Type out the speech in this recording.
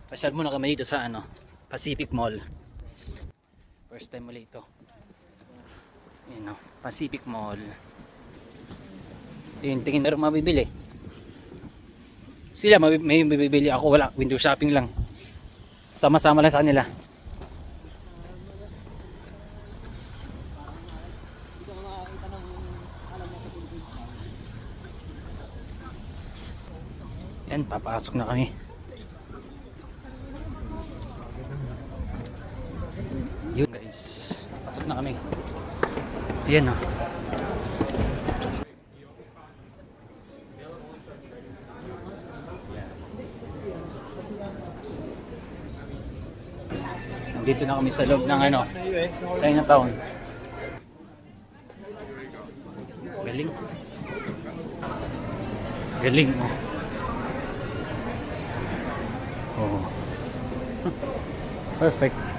Pasyal muna kami dito sa ano, Pacific Mall. First time ulit ito. Yun o, Pacific Mall. Tingin meron mabibili. Sila may mabibili, ako wala. Window shopping lang. Sama-sama lang sa kanila. Yan, papasok na kami. Yun guys, pasok na kami. Ayan o. Nandito na kami sa loob ng ano, Chinatown. Galing. Galing mo. Oh. Perfect.